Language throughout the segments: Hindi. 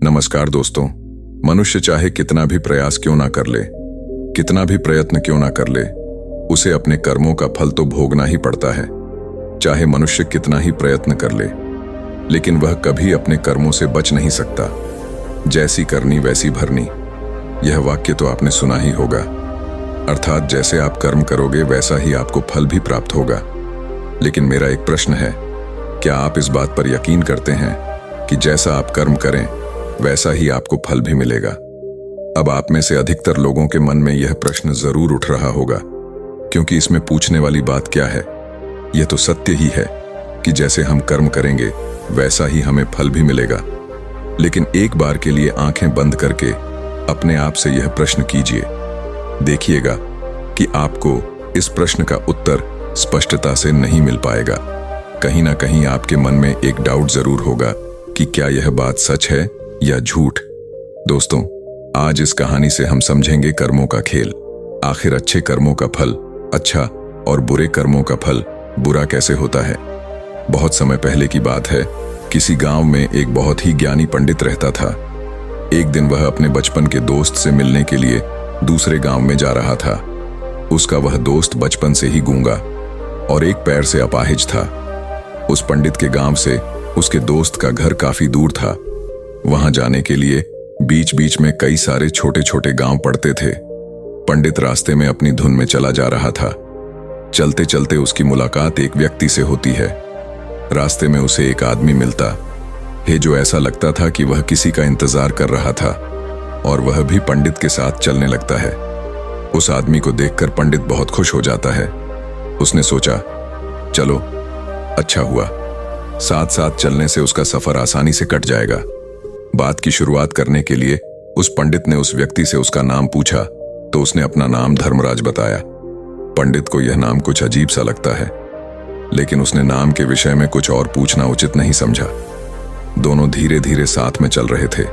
नमस्कार दोस्तों। मनुष्य चाहे कितना भी प्रयास क्यों ना कर ले, कितना भी प्रयत्न क्यों ना कर ले, उसे अपने कर्मों का फल तो भोगना ही पड़ता है। चाहे मनुष्य कितना ही प्रयत्न कर ले, लेकिन वह कभी अपने कर्मों से बच नहीं सकता। जैसी करनी वैसी भरनी, यह वाक्य तो आपने सुना ही होगा। अर्थात जैसे आप कर्म करोगे वैसा ही आपको फल भी प्राप्त होगा। लेकिन मेरा एक प्रश्न है, क्या आप इस बात पर यकीन करते हैं कि जैसा आप कर्म करें वैसा ही आपको फल भी मिलेगा? अब आप में से अधिकतर लोगों के मन में यह प्रश्न जरूर उठ रहा होगा, क्योंकि इसमें पूछने वाली बात क्या है? यह तो सत्य ही है कि जैसे हम कर्म करेंगे वैसा ही हमें फल भी मिलेगा। लेकिन एक बार के लिए आंखें बंद करके अपने आप से यह प्रश्न कीजिए। देखिएगा कि आपको इस प्रश्न का उत्तर स्पष्टता से नहीं मिल पाएगा। कहीं ना कहीं आपके मन में एक डाउट जरूर होगा कि क्या यह बात सच है या झूठ। दोस्तों, आज इस कहानी से हम समझेंगे कर्मों का खेल। आखिर अच्छे कर्मों का फल अच्छा और बुरे कर्मों का फल बुरा कैसे होता है। बहुत समय पहले की बात है, किसी गांव में एक बहुत ही ज्ञानी पंडित रहता था। एक दिन वह अपने बचपन के दोस्त से मिलने के लिए दूसरे गांव में जा रहा था। उसका वह दोस्त बचपन से ही गूंगा और एक पैर से अपाहिज था। उस पंडित के गांव से उसके दोस्त का घर काफी दूर था। वहां जाने के लिए बीच बीच में कई सारे छोटे छोटे गांव पड़ते थे। पंडित रास्ते में अपनी धुन में चला जा रहा था। चलते चलते उसकी मुलाकात एक व्यक्ति से होती है। रास्ते में उसे एक आदमी मिलता है जो ऐसा लगता था कि वह किसी का इंतजार कर रहा था, और वह भी पंडित के साथ चलने लगता है। उस आदमी को देखकर पंडित बहुत खुश हो जाता है। उसने सोचा, चलो अच्छा हुआ, साथ साथ चलने से उसका सफर आसानी से कट जाएगा। बात की शुरुआत करने के लिए उस पंडित ने उस व्यक्ति से उसका नाम पूछा तो उसने अपना नाम धर्मराज बताया। पंडित को यह नाम कुछ अजीब सा लगता है, लेकिन उसने नाम के विषय में कुछ और पूछना उचित नहीं समझा। दोनों धीरे धीरे साथ में चल रहे थे।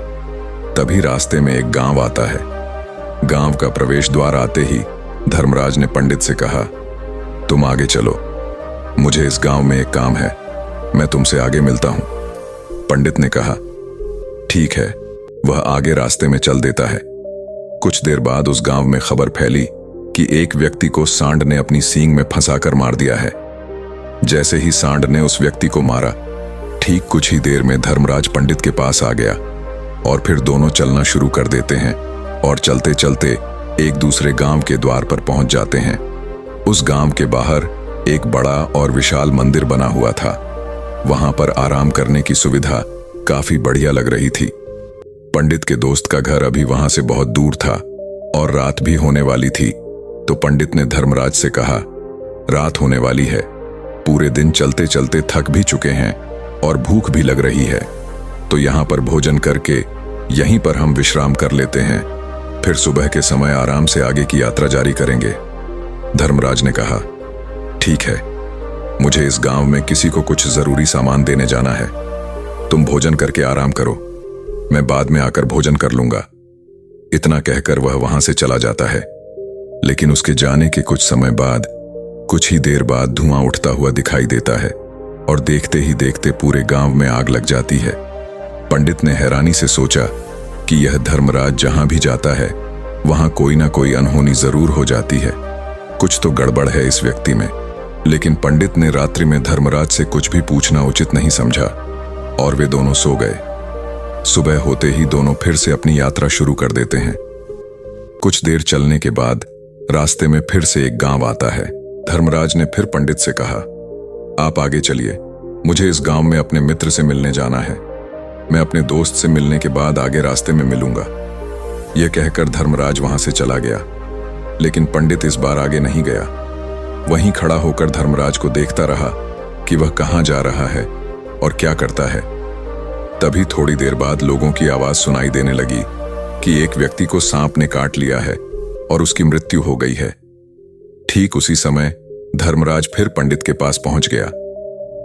तभी रास्ते में एक गांव आता है। गांव का प्रवेश द्वार आते ही धर्मराज ने पंडित से कहा, तुम आगे चलो, मुझे इस गांव में एक काम है, मैं तुमसे आगे मिलता हूं। पंडित ने कहा, ठीक है। वह आगे रास्ते में चल देता है। कुछ देर बाद उस गांव में खबर फैली कि एक व्यक्ति को सांड ने अपनी सींग में फंसाकर मार दिया है। जैसे ही सांड ने उस व्यक्ति को मारा, ठीक कुछ ही देर में धर्मराज पंडित के पास आ गया और फिर दोनों चलना शुरू कर देते हैं और चलते चलते एक दूसरे गांव के द्वार पर पहुंच जाते हैं। उस गांव के बाहर एक बड़ा और विशाल मंदिर बना हुआ था। वहां पर आराम करने की सुविधा काफी बढ़िया लग रही थी। पंडित के दोस्त का घर अभी वहां से बहुत दूर था और रात भी होने वाली थी। तो पंडित ने धर्मराज से कहा, रात होने वाली है, पूरे दिन चलते चलते थक भी चुके हैं और भूख भी लग रही है, तो यहाँ पर भोजन करके यहीं पर हम विश्राम कर लेते हैं, फिर सुबह के समय आराम से आगे की यात्रा जारी करेंगे। धर्मराज ने कहा, ठीक है, मुझे इस गांव में किसी को कुछ जरूरी सामान देने जाना है, तुम भोजन करके आराम करो, मैं बाद में आकर भोजन कर लूंगा। इतना कहकर वह वहां से चला जाता है। लेकिन उसके जाने के कुछ समय बाद, कुछ ही देर बाद धुआं उठता हुआ दिखाई देता है और देखते ही देखते पूरे गांव में आग लग जाती है। पंडित ने हैरानी से सोचा कि यह धर्मराज जहां भी जाता है वहां कोई ना कोई अनहोनी जरूर हो जाती है, कुछ तो गड़बड़ है इस व्यक्ति में। लेकिन पंडित ने रात्रि में धर्मराज से कुछ भी पूछना उचित नहीं समझा और वे दोनों सो गए। सुबह होते ही दोनों फिर से अपनी यात्रा शुरू कर देते हैं। कुछ देर चलने के बाद रास्ते में फिर से एक गांव आता है। धर्मराज ने फिर पंडित से कहा, आप आगे चलिए, मुझे इस गांव में अपने मित्र से मिलने जाना है, मैं अपने दोस्त से मिलने के बाद आगे रास्ते में मिलूंगा। यह कहकर धर्मराज वहां से चला गया। लेकिन पंडित इस बार आगे नहीं गया। वहीं खड़ा होकर धर्मराज को देखता रहा कि वह कहां जा रहा है और क्या करता है। तभी थोड़ी देर बाद लोगों की आवाज सुनाई देने लगी कि एक व्यक्ति को सांप ने काट लिया है और उसकी मृत्यु हो गई है। ठीक उसी समय धर्मराज फिर पंडित के पास पहुंच गया।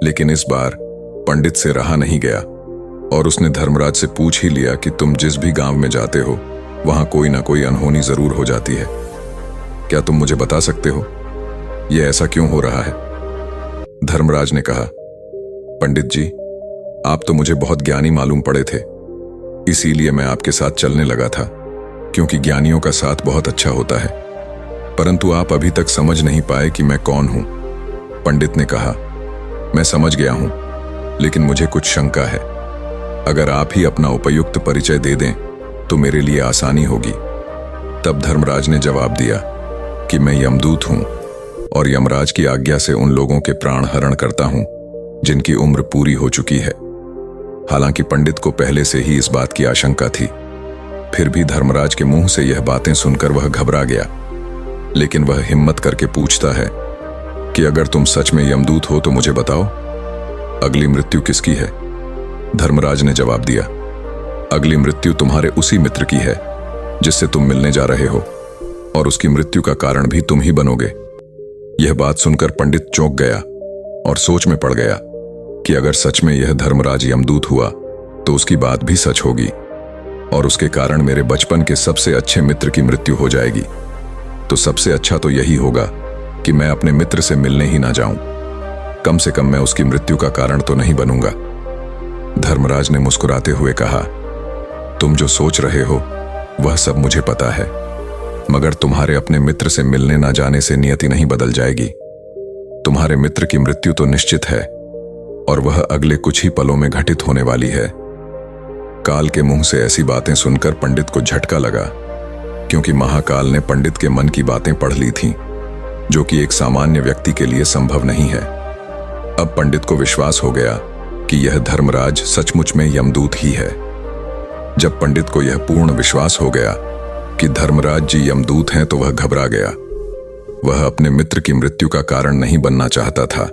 लेकिन इस बार पंडित से रहा नहीं गया और उसने धर्मराज से पूछ ही लिया कि तुम जिस भी गांव में जाते हो वहां कोई ना कोई अनहोनी जरूर हो जाती है, क्या तुम मुझे बता सकते हो यह ऐसा क्यों हो रहा है? धर्मराज ने कहा, पंडित जी, आप तो मुझे बहुत ज्ञानी मालूम पड़े थे, इसीलिए मैं आपके साथ चलने लगा था, क्योंकि ज्ञानियों का साथ बहुत अच्छा होता है। परंतु आप अभी तक समझ नहीं पाए कि मैं कौन हूं। पंडित ने कहा, मैं समझ गया हूं, लेकिन मुझे कुछ शंका है। अगर आप ही अपना उपयुक्त परिचय दे दें तो मेरे लिए आसानी होगी। तब धर्मराज ने जवाब दिया कि मैं यमदूत हूं और यमराज की आज्ञा से उन लोगों के प्राण हरण करता हूं जिनकी उम्र पूरी हो चुकी है। हालांकि पंडित को पहले से ही इस बात की आशंका थी, फिर भी धर्मराज के मुंह से यह बातें सुनकर वह घबरा गया। लेकिन वह हिम्मत करके पूछता है कि अगर तुम सच में यमदूत हो तो मुझे बताओ, अगली मृत्यु किसकी है? धर्मराज ने जवाब दिया, अगली मृत्यु तुम्हारे उसी मित्र की है जिससे तुम मिलने जा रहे हो, और उसकी मृत्यु का कारण भी तुम ही बनोगे। यह बात सुनकर पंडित चौंक गया और सोच में पड़ गया कि अगर सच में यह धर्मराज यमदूत हुआ तो उसकी बात भी सच होगी और उसके कारण मेरे बचपन के सबसे अच्छे मित्र की मृत्यु हो जाएगी। तो सबसे अच्छा तो यही होगा कि मैं अपने मित्र से मिलने ही ना जाऊं। कम से कम मैं उसकी मृत्यु का कारण तो नहीं बनूंगा। धर्मराज ने मुस्कुराते हुए कहा, तुम जो सोच रहे हो वह सब मुझे पता है, मगर तुम्हारे अपने मित्र से मिलने ना जाने से नियति नहीं बदल जाएगी। तुम्हारे मित्र की मृत्यु तो निश्चित है और वह अगले कुछ ही पलों में घटित होने वाली है। काल के मुंह से ऐसी बातें सुनकर पंडित को झटका लगा, क्योंकि महाकाल ने पंडित के मन की बातें पढ़ ली थीं, जो कि एक सामान्य व्यक्ति के लिए संभव नहीं है। अब पंडित को विश्वास हो गया कि यह धर्मराज सचमुच में यमदूत ही है। जब पंडित को यह पूर्ण विश्वास हो गया कि धर्मराज जी यमदूत हैं तो वह घबरा गया। वह अपने मित्र की मृत्यु का कारण नहीं बनना चाहता था,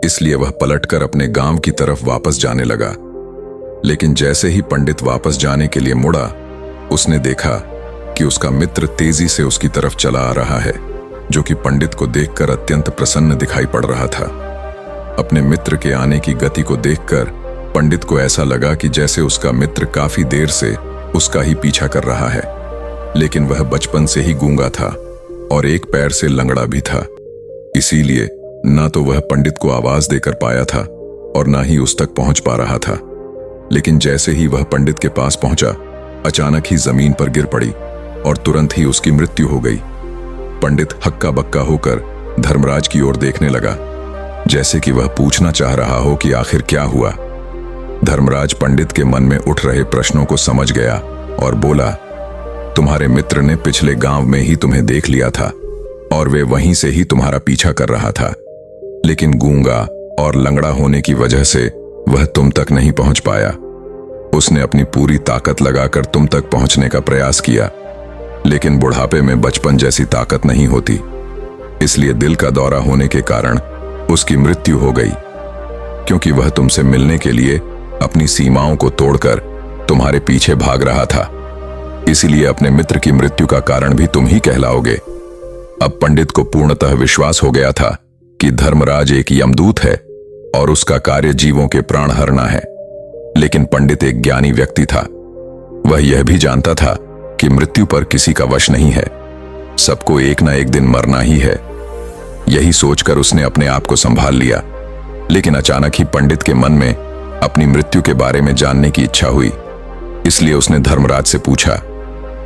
इसलिए वह पलटकर अपने गांव की तरफ वापस जाने लगा। लेकिन जैसे ही पंडित वापस जाने के लिए मुड़ा, उसने देखा कि उसका मित्र तेजी से उसकी तरफ चला आ रहा है, जो कि पंडित को देखकर अत्यंत प्रसन्न दिखाई पड़ रहा था। अपने मित्र के आने की गति को देखकर पंडित को ऐसा लगा कि जैसे उसका मित्र काफी देर से उसका ही पीछा कर रहा है। लेकिन वह बचपन से ही गूंगा था और एक पैर से लंगड़ा भी था, इसीलिए ना तो वह पंडित को आवाज देकर पाया था और ना ही उस तक पहुंच पा रहा था। लेकिन जैसे ही वह पंडित के पास पहुंचा, अचानक ही जमीन पर गिर पड़ी और तुरंत ही उसकी मृत्यु हो गई। पंडित हक्का बक्का होकर धर्मराज की ओर देखने लगा, जैसे कि वह पूछना चाह रहा हो कि आखिर क्या हुआ। धर्मराज पंडित के मन में उठ रहे प्रश्नों को समझ गया और बोला, तुम्हारे मित्र ने पिछले गांव में ही तुम्हें देख लिया था और वे वहीं से ही तुम्हारा पीछा कर रहा था, लेकिन गूंगा और लंगड़ा होने की वजह से वह तुम तक नहीं पहुंच पाया। उसने अपनी पूरी ताकत लगाकर तुम तक पहुंचने का प्रयास किया, लेकिन बुढ़ापे में बचपन जैसी ताकत नहीं होती, इसलिए दिल का दौरा होने के कारण उसकी मृत्यु हो गई। क्योंकि वह तुमसे मिलने के लिए अपनी सीमाओं को तोड़कर तुम्हारे पीछे भाग रहा था, इसीलिए अपने मित्र की मृत्यु का कारण भी तुम ही कहलाओगे। अब पंडित को पूर्णतः विश्वास हो गया था कि धर्मराज एक यमदूत है और उसका कार्य जीवों के प्राण हरना है। लेकिन पंडित एक ज्ञानी व्यक्ति था। वह यह भी जानता था कि मृत्यु पर किसी का वश नहीं है, सबको एक ना एक दिन मरना ही है। यही सोचकर उसने अपने आप को संभाल लिया। लेकिन अचानक ही पंडित के मन में अपनी मृत्यु के बारे में जानने की इच्छा हुई, इसलिए उसने धर्मराज से पूछा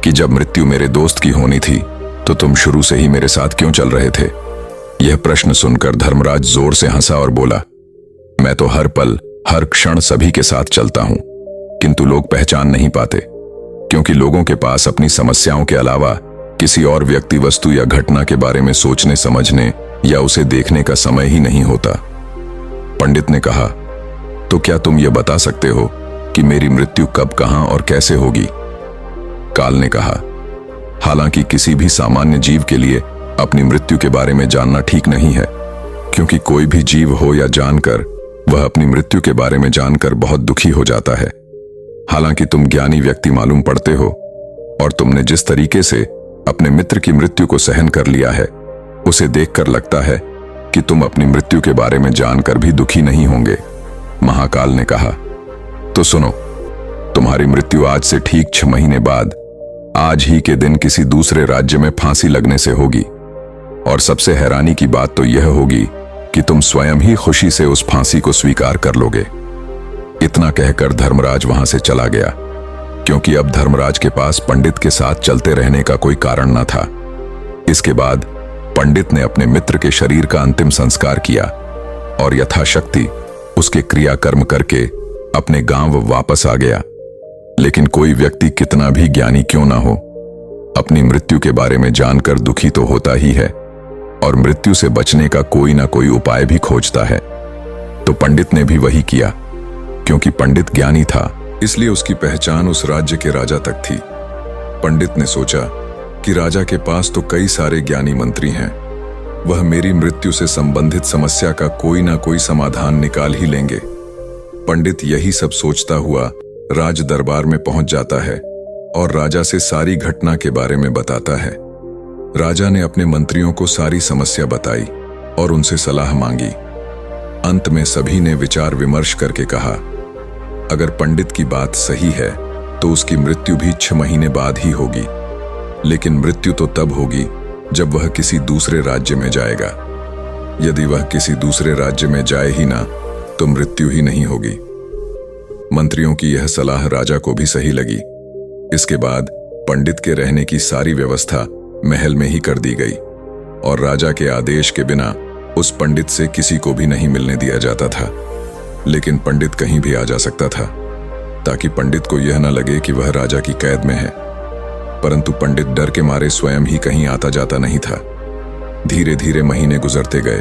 कि जब मृत्यु मेरे दोस्त की होनी थी तो तुम शुरू से ही मेरे साथ क्यों चल रहे थे? यह प्रश्न सुनकर धर्मराज जोर से हंसा और बोला, मैं तो हर पल हर क्षण सभी के साथ चलता हूं, किंतु लोग पहचान नहीं पाते, क्योंकि लोगों के पास अपनी समस्याओं के अलावा किसी और व्यक्ति, वस्तु या घटना के बारे में सोचने समझने या उसे देखने का समय ही नहीं होता। पंडित ने कहा, तो क्या तुम यह बता सकते हो कि मेरी मृत्यु कब, कहां और कैसे होगी? काल ने कहा, हालांकि किसी भी सामान्य जीव के लिए अपनी मृत्यु के बारे में जानना ठीक नहीं है, क्योंकि कोई भी जीव हो या जानकर वह अपनी मृत्यु के बारे में जानकर बहुत दुखी हो जाता है। हालांकि तुम ज्ञानी व्यक्ति मालूम पड़ते हो और तुमने जिस तरीके से अपने मित्र की मृत्यु को सहन कर लिया है, उसे देखकर लगता है कि तुम अपनी मृत्यु के बारे में जानकर भी दुखी नहीं होंगे। महाकाल ने कहा, तो सुनो, तुम्हारी मृत्यु आज से ठीक 6 महीने बाद आज ही के दिन किसी दूसरे राज्य में फांसी लगने से होगी। और सबसे हैरानी की बात तो यह होगी कि तुम स्वयं ही खुशी से उस फांसी को स्वीकार कर लोगे। इतना कहकर धर्मराज वहां से चला गया। क्योंकि अब धर्मराज के पास पंडित के साथ चलते रहने का कोई कारण न था। इसके बाद पंडित ने अपने मित्र के शरीर का अंतिम संस्कार किया और यथाशक्ति उसके क्रियाकर्म करके अपने गांव वापस आ गया। लेकिन कोई व्यक्ति कितना भी ज्ञानी क्यों ना हो, अपनी मृत्यु के बारे में जानकर दुखी तो होता ही है और मृत्यु से बचने का कोई ना कोई उपाय भी खोजता है। तो पंडित ने भी वही किया। क्योंकि पंडित ज्ञानी था, इसलिए उसकी पहचान उस राज्य के राजा तक थी। पंडित ने सोचा कि राजा के पास तो कई सारे ज्ञानी मंत्री हैं, वह मेरी मृत्यु से संबंधित समस्या का कोई ना कोई समाधान निकाल ही लेंगे। पंडित यही सब सोचता हुआ राज दरबार में पहुंच जाता है और राजा से सारी घटना के बारे में बताता है। राजा ने अपने मंत्रियों को सारी समस्या बताई और उनसे सलाह मांगी। अंत में सभी ने विचार विमर्श करके कहा, अगर पंडित की बात सही है तो उसकी मृत्यु भी 6 महीने बाद ही होगी। लेकिन मृत्यु तो तब होगी जब वह किसी दूसरे राज्य में जाएगा। यदि वह किसी दूसरे राज्य में जाए ही ना तो मृत्यु ही नहीं होगी। मंत्रियों की यह सलाह राजा को भी सही लगी। इसके बाद पंडित के रहने की सारी व्यवस्था महल में ही कर दी गई और राजा के आदेश के बिना उस पंडित से किसी को भी नहीं मिलने दिया जाता था। लेकिन पंडित कहीं भी आ जा सकता था ताकि पंडित को यह न लगे कि वह राजा की कैद में है। परंतु पंडित डर के मारे स्वयं ही कहीं आता जाता नहीं था। धीरे धीरे महीने गुजरते गए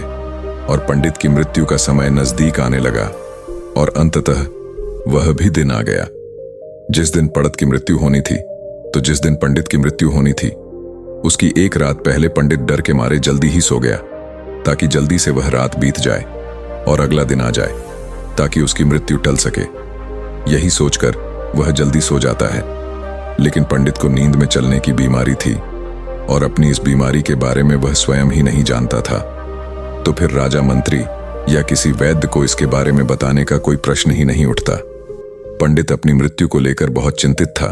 और पंडित की मृत्यु का समय नजदीक आने लगा और अंततः वह भी दिन आ गया जिस दिन पंडित की मृत्यु होनी थी। तो जिस दिन पंडित की मृत्यु होनी थी उसकी एक रात पहले पंडित डर के मारे जल्दी ही सो गया ताकि जल्दी से वह रात बीत जाए और अगला दिन आ जाए ताकि उसकी मृत्यु टल सके। यही सोचकर वह जल्दी सो जाता है। लेकिन पंडित को नींद में चलने की बीमारी थी और अपनी इस बीमारी के बारे में वह स्वयं ही नहीं जानता था। तो फिर राजा मंत्री या किसी वैद्य को इसके बारे में बताने का कोई प्रश्न ही नहीं उठता। पंडित अपनी मृत्यु को लेकर बहुत चिंतित था।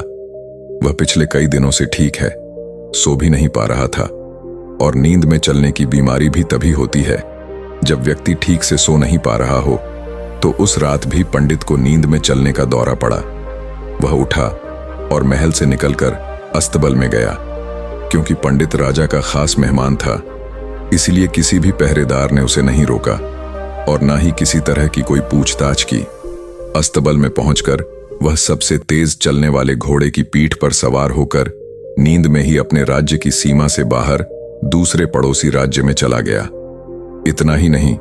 वह पिछले कई दिनों से ठीक है, सो भी नहीं पा रहा था और नींद में चलने की बीमारी भी तभी होती है जब व्यक्ति ठीक से सो नहीं पा रहा हो। तो उस रात भी पंडित को नींद में चलने का दौरा पड़ा। वह उठा और महल से निकलकर अस्तबल में गया। क्योंकि पंडित राजा का खास मेहमान था, इसलिए किसी भी पहरेदार ने उसे नहीं रोका और ना ही किसी तरह की कोई पूछताछ की। अस्तबल में पहुंचकर वह सबसे तेज चलने वाले घोड़े की पीठ पर सवार होकर नींद में ही अपने राज्य की सीमा से बाहर दूसरे पड़ोसी राज्य में चला गया। इतना ही नहीं,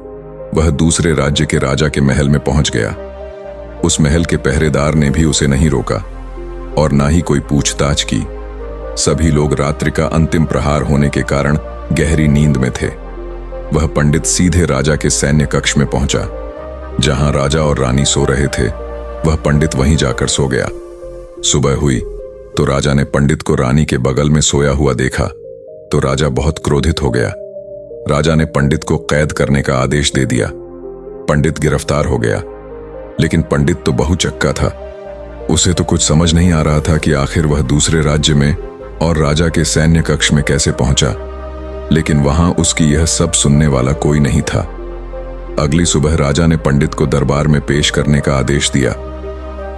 वह दूसरे राज्य के राजा के महल में पहुंच गया। उस महल के पहरेदार ने भी उसे नहीं रोका और ना ही कोई पूछताछ की। सभी लोग रात्रि का अंतिम प्रहार होने के कारण गहरी नींद में थे। वह पंडित सीधे राजा के सैन्य कक्ष में पहुंचा। जहां राजा और रानी सो रहे थे, वह पंडित वहीं जाकर सो गया। सुबह हुई तो राजा ने पंडित को रानी के बगल में सोया हुआ देखा तो राजा बहुत क्रोधित हो गया। राजा ने पंडित को कैद करने का आदेश दे दिया। पंडित गिरफ्तार हो गया। लेकिन पंडित तो बहुचक्का था। उसे तो कुछ समझ नहीं आ रहा था कि आखिर वह दूसरे राज्य में और राजा के सैन्य कक्ष में कैसे पहुंचा। लेकिन वहां उसकी यह सब सुनने वाला कोई नहीं था। अगली सुबह राजा ने पंडित को दरबार में पेश करने का आदेश दिया।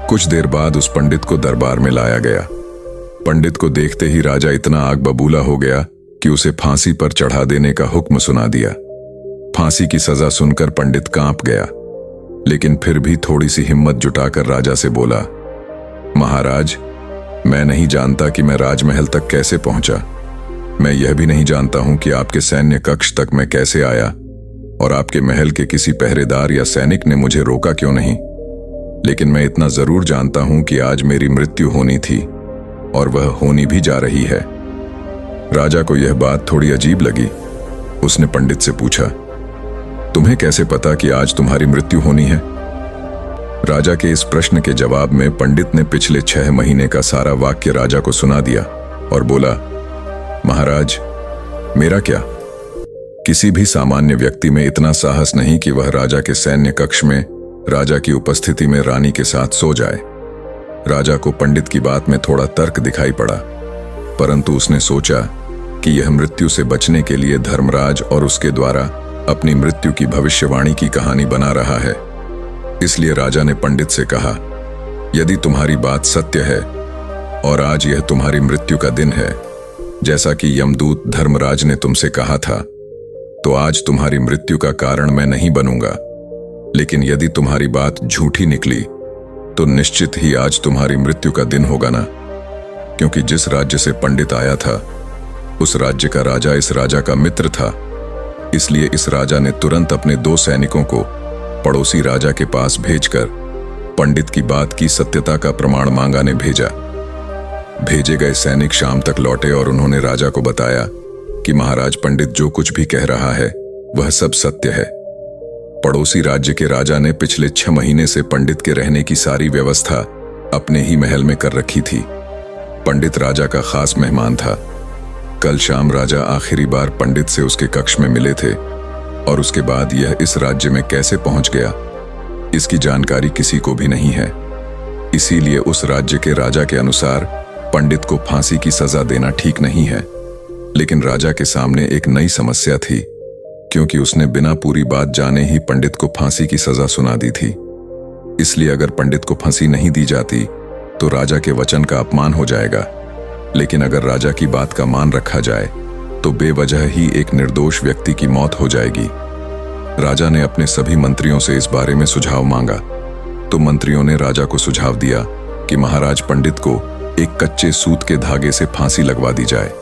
कुछ देर बाद उस पंडित को दरबार में लाया गया। पंडित को देखते ही राजा इतना आग बबूला हो गया कि उसे फांसी पर चढ़ा देने का हुक्म सुना दिया। फांसी की सजा सुनकर पंडित कांप गया, लेकिन फिर भी थोड़ी सी हिम्मत जुटाकर राजा से बोला, महाराज, मैं नहीं जानता कि मैं राजमहल तक कैसे पहुंचा। मैं यह भी नहीं जानता हूं कि आपके सैन्य कक्ष तक मैं कैसे आया और आपके महल के किसी पहरेदार या सैनिक ने मुझे रोका क्यों नहीं। लेकिन मैं इतना जरूर जानता हूं कि आज मेरी मृत्यु होनी थी और वह होनी भी जा रही है। राजा को यह बात थोड़ी अजीब लगी। उसने पंडित से पूछा, तुम्हें कैसे पता कि आज तुम्हारी मृत्यु होनी है? राजा के इस प्रश्न के जवाब में पंडित ने पिछले 6 महीने का सारा वाक्य राजा को सुना दिया और बोला, महाराज, मेरा क्या? किसी भी सामान्य व्यक्ति में इतना साहस नहीं कि वह राजा के सैन्य कक्ष में राजा की उपस्थिति में रानी के साथ सो जाए। राजा को पंडित की बात में थोड़ा तर्क दिखाई पड़ा, परंतु उसने सोचा कि यह मृत्यु से बचने के लिए धर्मराज और उसके द्वारा अपनी मृत्यु की भविष्यवाणी की कहानी बना रहा है। इसलिए राजा ने पंडित से कहा, यदि तुम्हारी बात सत्य है और आज यह तुम्हारी मृत्यु का दिन है। जैसा कि यमदूत धर्मराज ने तुमसे कहा था, तो आज तुम्हारी मृत्यु का कारण मैं नहीं बनूंगा। लेकिन यदि तुम्हारी बात झूठी निकली तो निश्चित ही आज तुम्हारी मृत्यु का दिन होगा ना। क्योंकि जिस राज्य से पंडित आया था उस राज्य का राजा इस राजा का मित्र था, इसलिए इस राजा ने तुरंत अपने 2 सैनिकों को पड़ोसी राजा के पास भेजकर पंडित की बात की सत्यता का प्रमाण मांगाने भेजा। भेजे गए सैनिक शाम तक लौटे और उन्होंने राजा को बताया कि महाराज, पंडित जो कुछ भी कह रहा है वह सब सत्य है। पड़ोसी राज्य के राजा ने पिछले 6 महीने से पंडित के रहने की सारी व्यवस्था अपने ही महल में कर रखी थी। पंडित राजा का खास मेहमान था। कल शाम राजा आखिरी बार पंडित से उसके कक्ष में मिले थे और उसके बाद यह इस राज्य में कैसे पहुंच गया, इसकी जानकारी किसी को भी नहीं है। इसीलिए उस राज्य के राजा के अनुसार पंडित को फांसी की सजा देना ठीक नहीं है। लेकिन राजा के सामने एक नई समस्या थी, क्योंकि उसने बिना पूरी बात जाने ही पंडित को फांसी की सजा सुना दी थी। इसलिए अगर पंडित को फांसी नहीं दी जाती तो राजा के वचन का अपमान हो जाएगा। लेकिन अगर राजा की बात का मान रखा जाए तो बेवजह ही एक निर्दोष व्यक्ति की मौत हो जाएगी। राजा ने अपने सभी मंत्रियों से इस बारे में सुझाव मांगा, तो मंत्रियों ने राजा को सुझाव दिया कि महाराज, पंडित को एक कच्चे सूत के धागे से फांसी लगवा दी जाए।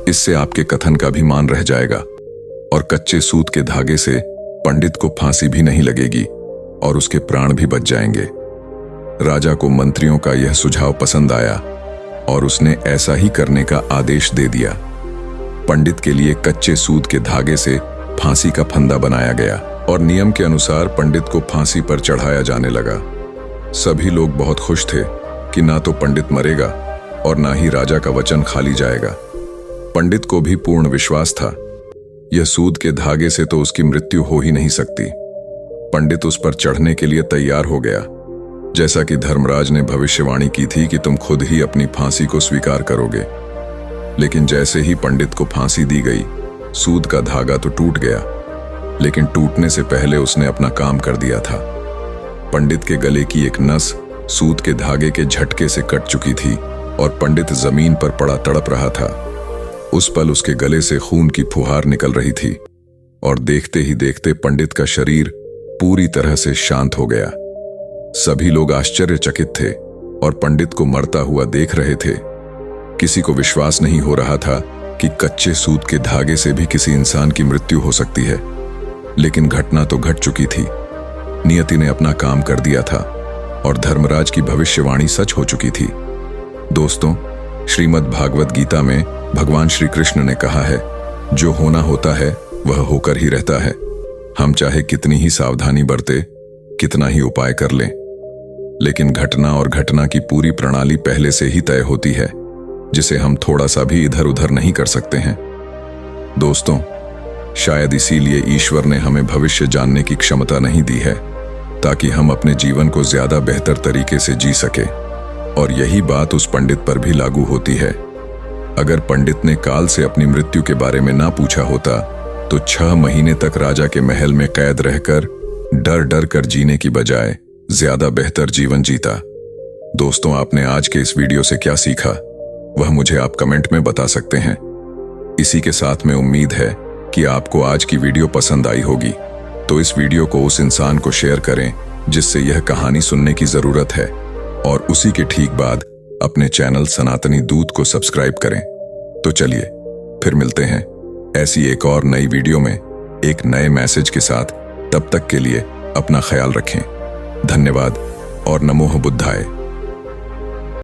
इससे आपके कथन का भी मान रह जाएगा और कच्चे सूत के धागे से पंडित को फांसी भी नहीं लगेगी और उसके प्राण भी बच जाएंगे। राजा को मंत्रियों का यह सुझाव पसंद आया और उसने ऐसा ही करने का आदेश दे दिया। पंडित के लिए कच्चे सूत के धागे से फांसी का फंदा बनाया गया और नियम के अनुसार पंडित को फांसी पर चढ़ाया जाने लगा। सभी लोग बहुत खुश थे कि ना तो पंडित मरेगा और ना ही राजा का वचन खाली जाएगा। पंडित को भी पूर्ण विश्वास था, यह सूत के धागे से तो उसकी मृत्यु हो ही नहीं सकती। पंडित उस पर चढ़ने के लिए तैयार हो गया। जैसा कि धर्मराज ने भविष्यवाणी की थी कि तुम खुद ही अपनी फांसी को स्वीकार करोगे। लेकिन जैसे ही पंडित को फांसी दी गई, सूत का धागा तो टूट गया, लेकिन टूटने से पहले उसने अपना काम कर दिया था। पंडित के गले की एक नस सूत के धागे के झटके से कट चुकी थी और पंडित जमीन पर पड़ा तड़प रहा था। उस पल उसके गले से खून की फुहार निकल रही थी और देखते ही देखते पंडित का शरीर पूरी तरह से शांत हो गया। सभी लोग आश्चर्यचकित थे और पंडित को मरता हुआ देख रहे थे। किसी को विश्वास नहीं हो रहा था कि कच्चे सूत के धागे से भी किसी इंसान की मृत्यु हो सकती है। लेकिन घटना तो घट चुकी थी। नियति ने अपना काम कर दिया था और धर्मराज की भविष्यवाणी सच हो चुकी थी। दोस्तों, श्रीमद् भागवत गीता में भगवान श्री कृष्ण ने कहा है, जो होना होता है वह होकर ही रहता है। हम चाहे कितनी ही सावधानी बरते, कितना ही उपाय कर लें, लेकिन घटना और घटना की पूरी प्रणाली पहले से ही तय होती है, जिसे हम थोड़ा सा भी इधर उधर नहीं कर सकते हैं। दोस्तों, शायद इसीलिए ईश्वर ने हमें भविष्य जानने की क्षमता नहीं दी है, ताकि हम अपने जीवन को ज्यादा बेहतर तरीके से जी सके। और यही बात उस पंडित पर भी लागू होती है। अगर पंडित ने काल से अपनी मृत्यु के बारे में ना पूछा होता तो 6 महीने तक राजा के महल में कैद रहकर डर डर कर जीने की बजाय ज्यादा बेहतर जीवन जीता। दोस्तों, आपने आज के इस वीडियो से क्या सीखा वह मुझे आप कमेंट में बता सकते हैं। इसी के साथ में उम्मीद है कि आपको आज की वीडियो पसंद आई होगी, तो इस वीडियो को उस इंसान को शेयर करें जिससे यह कहानी सुनने की जरूरत है, और उसी के ठीक बाद अपने चैनल सनातनी दूत को सब्सक्राइब करें। तो चलिए फिर मिलते हैं ऐसी एक और नई वीडियो में एक नए मैसेज के साथ। तब तक के लिए अपना ख्याल रखें। धन्यवाद और नमो बुद्धाय।